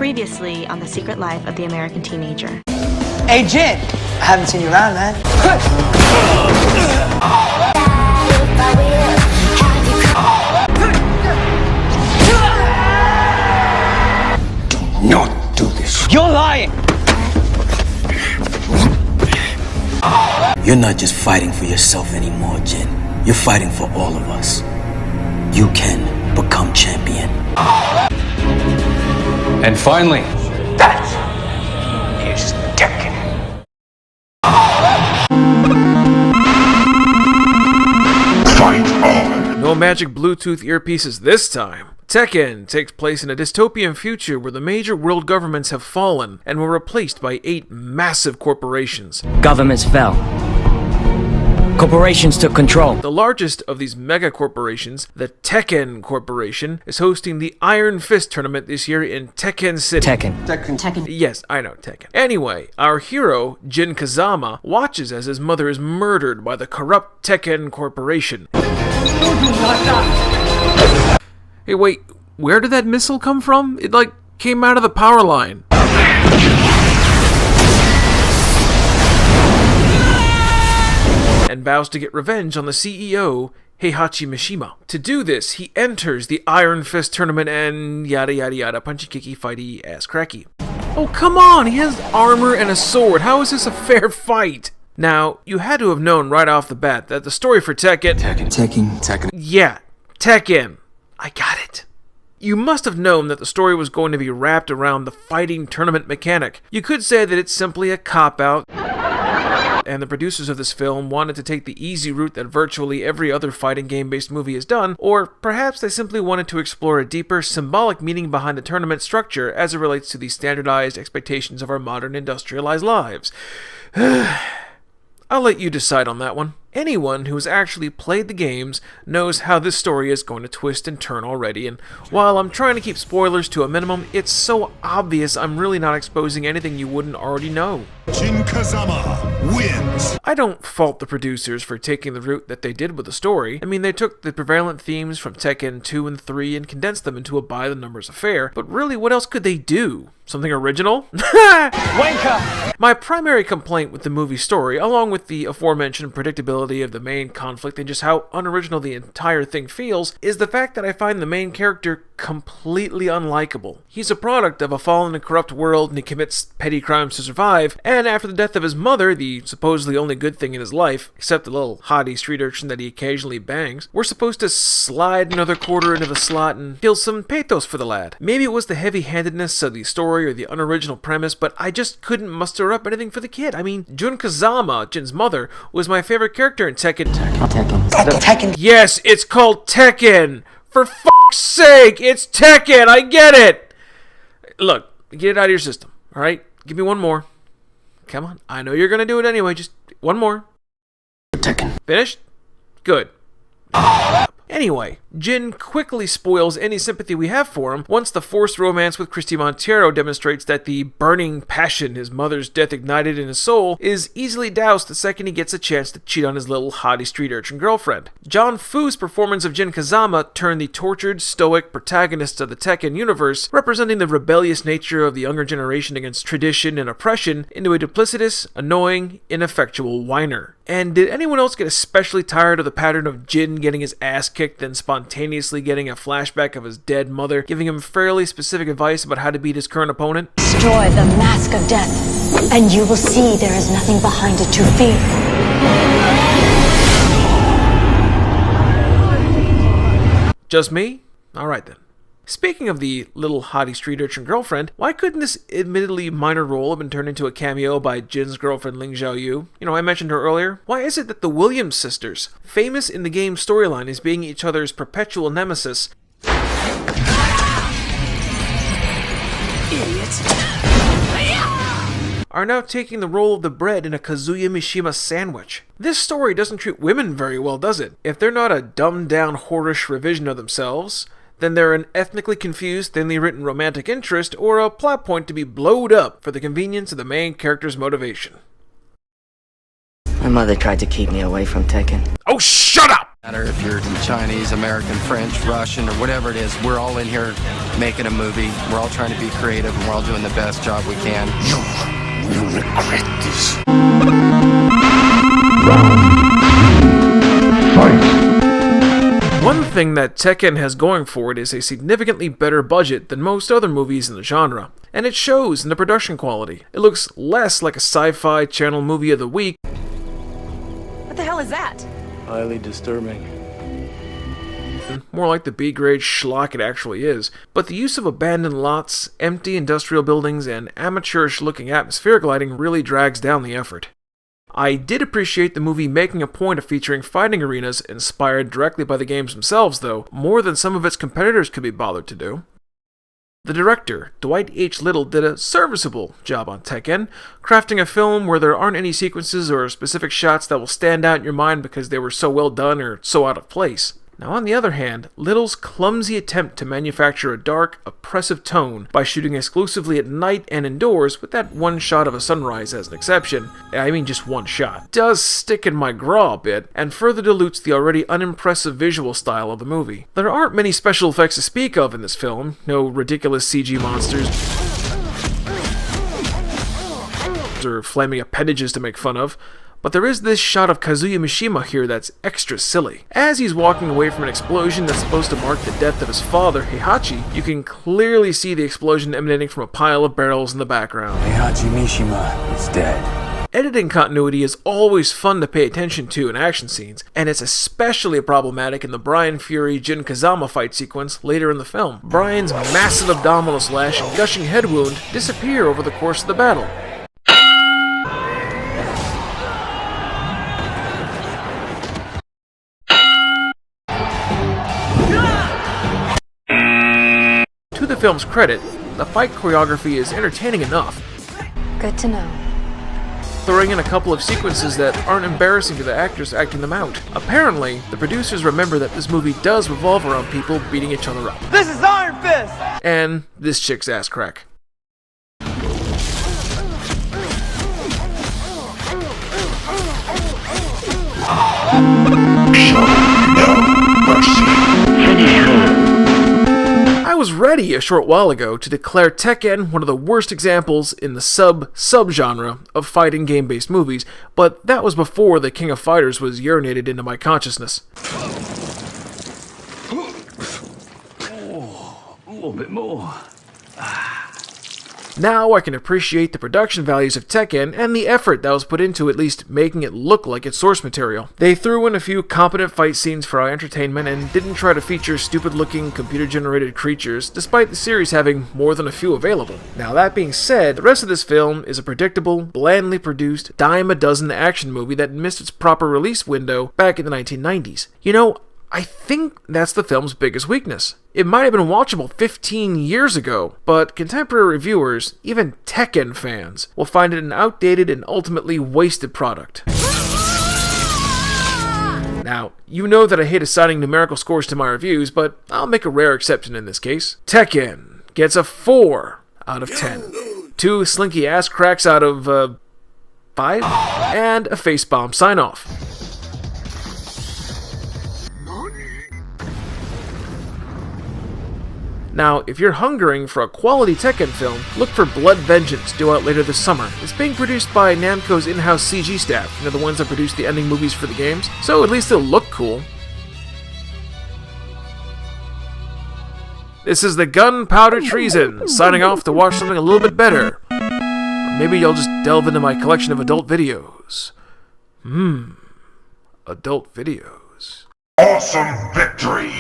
Previously on The Secret Life of the American Teenager. Hey, Jin! I haven't seen you around, man. Do not do this. You're lying! You're not just fighting for yourself anymore, Jin. You're fighting for all of us. You can become champion. And finally, That is Tekken. Fight on. No magic Bluetooth earpieces this time. Tekken takes place in a dystopian future where the major world governments have fallen and were replaced by 8 massive corporations. Governments fell. Corporations took control. The largest of these mega corporations, the Tekken Corporation, is hosting the Iron Fist tournament this year in Tekken City. Tekken. Yes, I know, Tekken. Anyway, our hero, Jin Kazama, watches as his mother is murdered by the corrupt Tekken Corporation. Hey, wait, where did that missile come from? It, came out of the power line. And vows to get revenge on the CEO, Heihachi Mishima. To do this, he enters the Iron Fist tournament and yada yada yada, punchy kicky fighty ass cracky. Oh, come on, he has armor and a sword. How is this a fair fight? Now, you had to have known right off the bat that the story for Tekken... Yeah, Tekken. I got it. You must have known that the story was going to be wrapped around the fighting tournament mechanic. You could say that it's simply a cop-out, and the producers of this film wanted to take the easy route that virtually every other fighting game-based movie has done, or perhaps they simply wanted to explore a deeper, symbolic meaning behind the tournament structure as it relates to the standardized expectations of our modern industrialized lives. I'll let you decide on that one. Anyone who has actually played the games knows how this story is going to twist and turn already, and while I'm trying to keep spoilers to a minimum, it's so obvious I'm really not exposing anything you wouldn't already know. Jin Kazama wins. I don't fault the producers for taking the route that they did with the story. I mean, they took the prevalent themes from Tekken 2 and 3 and condensed them into a by-the-numbers affair, but really, what else could they do? Something original? Wanker! My primary complaint with the movie story, along with the aforementioned predictability of the main conflict and just how unoriginal the entire thing feels, is the fact that I find the main character completely unlikable. He's a product of a fallen and corrupt world and he commits petty crimes to survive, and after the death of his mother, the supposedly only good thing in his life, except the little hottie street urchin that he occasionally bangs, we're supposed to slide another quarter into the slot and kill some pathos for the lad. Maybe it was the heavy-handedness of the story or the unoriginal premise, but I just couldn't muster up anything for the kid. I mean, Jun Kazama, Jin's mother, was my favorite character in Tekken. Tekken. Yes, it's called Tekken! For f***'s sake, it's Tekken! I get it! Look, get it out of your system, alright? Give me one more. Come on, I know you're gonna do it anyway, just one more. Tekken. Finished? Good. Anyway, Jin quickly spoils any sympathy we have for him once the forced romance with Christy Montero demonstrates that the burning passion his mother's death ignited in his soul is easily doused the second he gets a chance to cheat on his little hottie street urchin girlfriend. John Fu's performance of Jin Kazama turned the tortured, stoic protagonist of the Tekken universe, representing the rebellious nature of the younger generation against tradition and oppression, into a duplicitous, annoying, ineffectual whiner. And did anyone else get especially tired of the pattern of Jin getting his ass kicked, then spontaneously getting a flashback of his dead mother, giving him fairly specific advice about how to beat his current opponent? Destroy the mask of death, and you will see there is nothing behind it to fear. Just me? Alright then. Speaking of the little hottie street urchin girlfriend, why couldn't this admittedly minor role have been turned into a cameo by Jin's girlfriend Ling Xiaoyu? You know, I mentioned her earlier. Why is it that the Williams sisters, famous in the game's storyline as being each other's perpetual nemesis, are now taking the role of the bread in a Kazuya Mishima sandwich? This story doesn't treat women very well, does it? If they're not a dumbed-down, whorish revision of themselves, then they're an ethnically confused, thinly written romantic interest, or a plot point to be blowed up for the convenience of the main character's motivation. My mother tried to keep me away from Tekken. Oh, shut up! matter if you're Chinese, American, French, Russian, or whatever it is, we're all in here making a movie. We're all trying to be creative, and we're all doing the best job we can. You will regret this. One thing that Tekken has going for it is a significantly better budget than most other movies in the genre, and it shows in the production quality. It looks less like a sci-fi channel movie of the week. What the hell is that? Highly disturbing. More like the B-grade schlock it actually is, but the use of abandoned lots, empty industrial buildings, and amateurish-looking atmospheric lighting really drags down the effort. I did appreciate the movie making a point of featuring fighting arenas inspired directly by the games themselves, though, more than some of its competitors could be bothered to do. The director, Dwight H. Little, did a serviceable job on Tekken, crafting a film where there aren't any sequences or specific shots that will stand out in your mind because they were so well done or so out of place. Now, on the other hand, Little's clumsy attempt to manufacture a dark, oppressive tone by shooting exclusively at night and indoors, with that one shot of a sunrise as an exception, I mean just one shot, does stick in my craw a bit, and further dilutes the already unimpressive visual style of the movie. There aren't many special effects to speak of in this film, no ridiculous CG monsters or flaming appendages to make fun of, but there is this shot of Kazuya Mishima here that's extra silly. As he's walking away from an explosion that's supposed to mark the death of his father, Heihachi, you can clearly see the explosion emanating from a pile of barrels in the background. Heihachi Mishima is dead. Editing continuity is always fun to pay attention to in action scenes, and it's especially problematic in the Brian Fury-Jin Kazama fight sequence later in the film. Brian's massive abdominal slash and gushing head wound disappear over the course of the battle. To the film's credit, the fight choreography is entertaining enough. Good to know. Throwing in a couple of sequences that aren't embarrassing to the actors acting them out. Apparently, the producers remember that this movie does revolve around people beating each other up. This is Iron Fist! And this chick's ass crack. I was ready a short while ago to declare Tekken one of the worst examples in the sub-genre of fighting game-based movies, but that was before the King of Fighters was urinated into my consciousness. Oh, a little bit more. Now I can appreciate the production values of Tekken and the effort that was put into at least making it look like its source material. They threw in a few competent fight scenes for our entertainment and didn't try to feature stupid-looking computer-generated creatures, despite the series having more than a few available. Now that being said, the rest of this film is a predictable, blandly produced, dime-a-dozen action movie that missed its proper release window back in the 1990s. You know, I think that's the film's biggest weakness. It might have been watchable 15 years ago, but contemporary reviewers, even Tekken fans, will find it an outdated and ultimately wasted product. Now, you know that I hate assigning numerical scores to my reviews, but I'll make a rare exception in this case. Tekken gets a 4 out of 10. 2 slinky ass cracks out of, 5? And a facepalm sign-off. Now, if you're hungering for a quality Tekken film, look for Blood Vengeance, due out later this summer. It's being produced by Namco's in-house CG staff, the ones that produce the ending movies for the games, so at least it'll look cool. This is the Gunpowder Treason, signing off to watch something a little bit better. Or maybe you'll just delve into my collection of adult videos. Adult videos. Awesome victory!